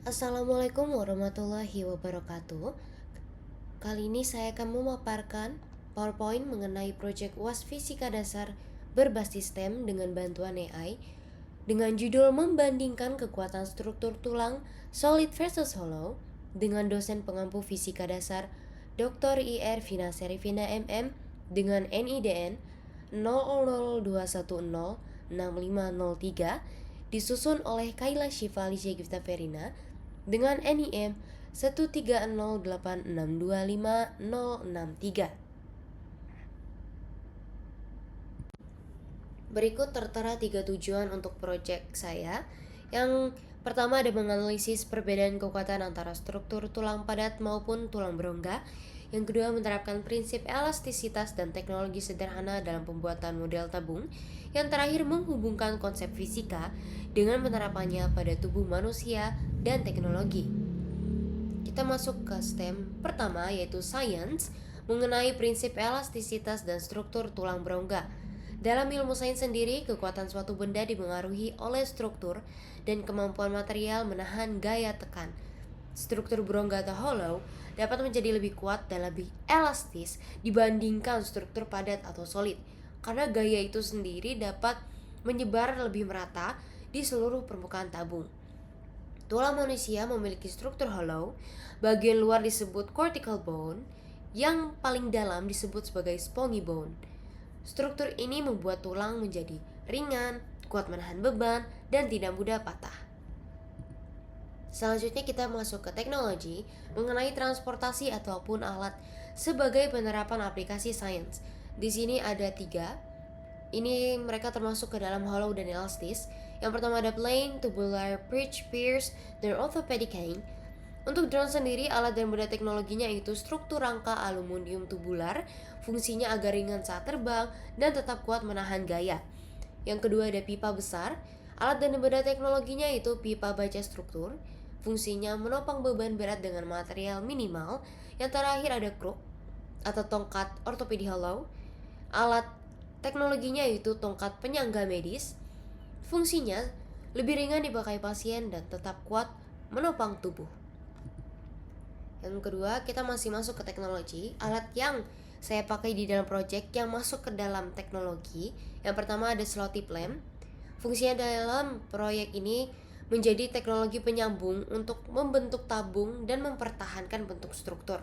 Assalamualaikum warahmatullahi wabarakatuh. Kali ini saya akan memaparkan PowerPoint mengenai proyek UAS Fisika Dasar berbasis STEM dengan bantuan AI dengan judul membandingkan kekuatan struktur tulang solid versus hollow dengan dosen pengampu fisika dasar Dr. IR Vina Serifina MM dengan NIDN 0021065003 disusun oleh Kayla Shiva Alicia Gifta Verina dengan NIM 13086256063. Berikut tertera 3 tujuan untuk proyek saya. Yang pertama ada menganalisis perbedaan kekuatan antara struktur tulang padat maupun tulang berongga. Yang kedua menerapkan prinsip elastisitas dan teknologi sederhana dalam pembuatan model tabung. Yang terakhir menghubungkan konsep fisika dengan penerapannya pada tubuh manusia dan teknologi. Kita masuk ke STEM pertama, yaitu Science, mengenai prinsip elastisitas dan struktur tulang berongga. Dalam ilmu sains sendiri, kekuatan suatu benda dipengaruhi oleh struktur dan kemampuan material menahan gaya tekan. Struktur berongga atau hollow dapat menjadi lebih kuat dan lebih elastis dibandingkan struktur padat atau solid, karena gaya itu sendiri dapat menyebar lebih merata di seluruh permukaan tabung. Tulang manusia memiliki struktur hollow, bagian luar disebut cortical bone, yang paling dalam disebut sebagai spongy bone. Struktur ini membuat tulang menjadi ringan, kuat menahan beban, dan tidak mudah patah. Selanjutnya kita masuk ke teknologi mengenai transportasi ataupun alat sebagai penerapan aplikasi sains. Di sini ada 3. Ini mereka termasuk ke dalam hollow dan elastis. Yang pertama ada plain, tubular, bridge, pierce, dan orthopedic cane. Untuk drone sendiri, alat dan benda teknologinya itu struktur rangka aluminium tubular, fungsinya agar ringan saat terbang dan tetap kuat menahan gaya. Yang kedua ada pipa besar, alat dan benda teknologinya itu pipa baja struktur, fungsinya menopang beban berat dengan material minimal. Yang terakhir ada kruk atau tongkat ortopedi hollow, alat teknologinya itu tongkat penyangga medis, fungsinya lebih ringan dipakai pasien dan tetap kuat menopang tubuh. Yang kedua, kita masih masuk ke teknologi. Alat yang saya pakai di dalam project yang masuk ke dalam teknologi, yang pertama ada slow tip lamp. Fungsinya dalam proyek ini menjadi teknologi penyambung untuk membentuk tabung dan mempertahankan bentuk struktur.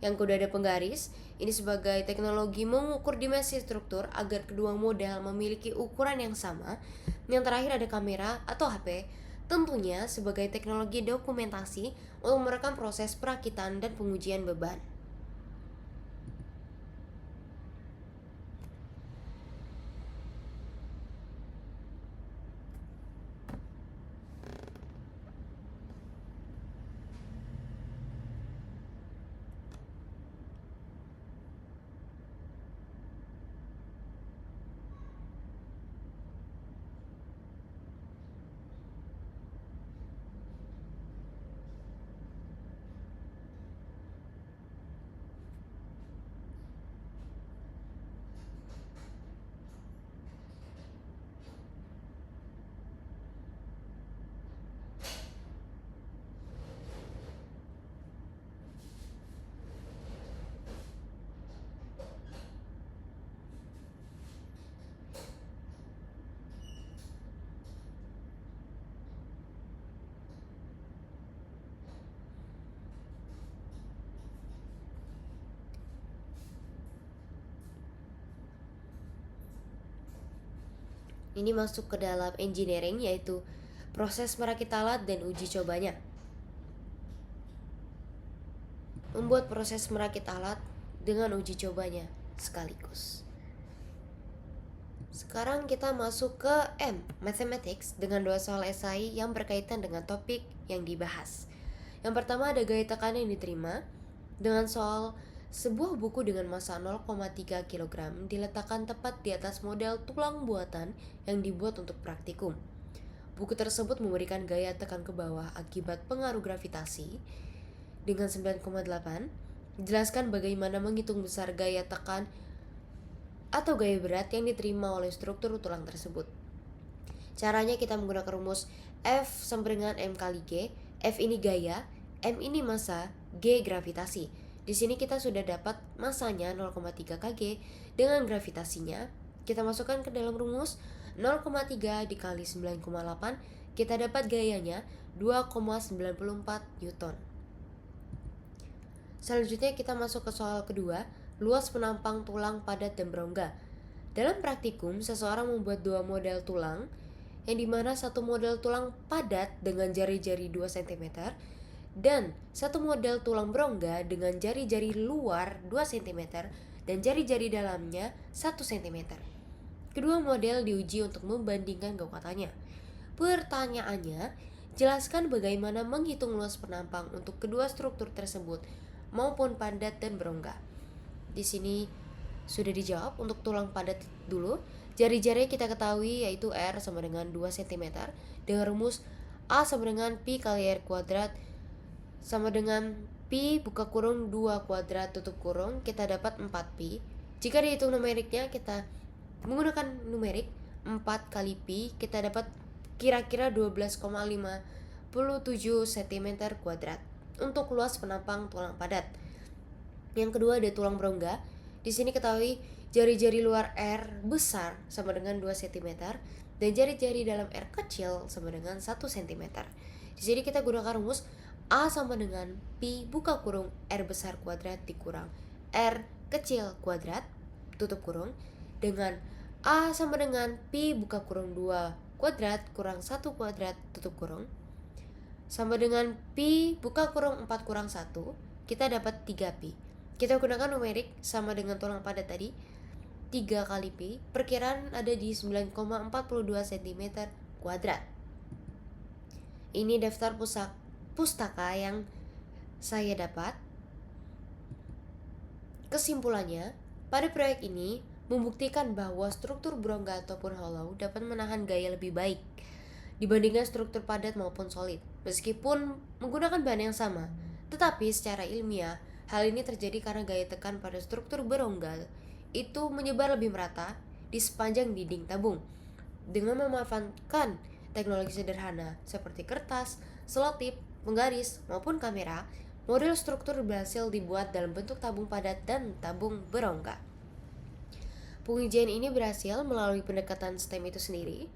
Yang kedua ada penggaris. Ini sebagai teknologi mengukur dimensi struktur agar kedua model memiliki ukuran yang sama. Yang terakhir ada kamera atau HP, tentunya sebagai teknologi dokumentasi untuk merekam proses perakitan dan pengujian beban. Ini masuk ke dalam engineering, yaitu proses merakit alat dan uji cobanya. Membuat proses merakit alat dengan uji cobanya sekaligus. Sekarang kita masuk ke M, Mathematics, dengan 2 soal esai yang berkaitan dengan topik yang dibahas. Yang pertama ada gaya tekan yang diterima dengan soal sebuah buku dengan massa 0,3 kg diletakkan tepat di atas model tulang buatan yang dibuat untuk praktikum. Buku tersebut memberikan gaya tekan ke bawah akibat pengaruh gravitasi dengan 9,8. Jelaskan bagaimana menghitung besar gaya tekan atau gaya berat yang diterima oleh struktur tulang tersebut. Caranya kita menggunakan rumus F sama dengan M kali G, F ini gaya, M ini massa, G gravitasi. Di sini kita sudah dapat massanya 0,3 kg dengan gravitasinya. Kita masukkan ke dalam rumus 0,3 dikali 9,8, kita dapat gayanya 2,94 Newton. Selanjutnya kita masuk ke soal kedua, luas penampang tulang padat dan berongga. Dalam praktikum, seseorang membuat dua model tulang, yang dimana satu model tulang padat dengan jari-jari 2 cm dan satu model tulang berongga dengan jari-jari luar 2 cm dan jari-jari dalamnya 1 cm. Kedua model diuji untuk membandingkan kekuatannya. Pertanyaannya, jelaskan bagaimana menghitung luas penampang untuk kedua struktur tersebut maupun padat dan berongga. Di sini sudah dijawab. Untuk tulang padat dulu, jari-jari kita ketahui yaitu R sama dengan 2 cm dengan rumus A sama dengan Pi kali R kuadrat sama dengan Pi buka kurung 2 kuadrat tutup kurung, kita dapat 4Pi. Jika dihitung numeriknya, kita menggunakan numerik 4 kali Pi, kita dapat kira-kira 12,57 cm kuadrat untuk luas penampang tulang padat. Yang kedua ada tulang berongga. Di sini ketahui jari-jari luar R besar sama dengan 2 cm dan jari-jari dalam R kecil sama dengan 1 cm. Di sini kita gunakan rumus A sama dengan Pi buka kurung R besar kuadrat dikurang R kecil kuadrat tutup kurung dengan A sama dengan Pi buka kurung 2 kuadrat kurang 1 kuadrat tutup kurung sama dengan Pi buka kurung 4 kurang 1, kita dapat 3Pi. Kita gunakan numerik sama dengan tulang padat tadi, 3 kali Pi, perkiraan ada di 9,42 cm kuadrat. Ini daftar pustaka yang saya dapat. Kesimpulannya, pada proyek ini membuktikan bahwa struktur berongga ataupun hollow dapat menahan gaya lebih baik dibandingkan struktur padat maupun solid, meskipun menggunakan bahan yang sama. Tetapi secara ilmiah, hal ini terjadi karena gaya tekan pada struktur berongga itu menyebar lebih merata di sepanjang dinding tabung. Dengan memanfaatkan teknologi sederhana seperti kertas, selotip, penggaris, maupun kamera, model struktur berhasil dibuat dalam bentuk tabung padat dan tabung berongga. Pengujian ini berhasil melalui pendekatan STEM itu sendiri,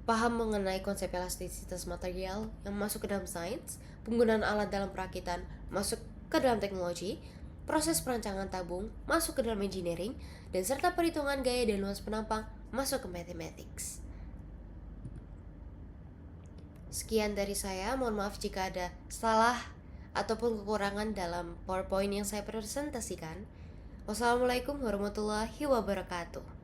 paham mengenai konsep elastisitas material yang masuk ke dalam sains, penggunaan alat dalam perakitan masuk ke dalam teknologi, proses perancangan tabung masuk ke dalam engineering, dan serta perhitungan gaya dan luas penampang masuk ke mathematics. Sekian dari saya, mohon maaf jika ada salah ataupun kekurangan dalam PowerPoint yang saya presentasikan. Wassalamualaikum warahmatullahi wabarakatuh.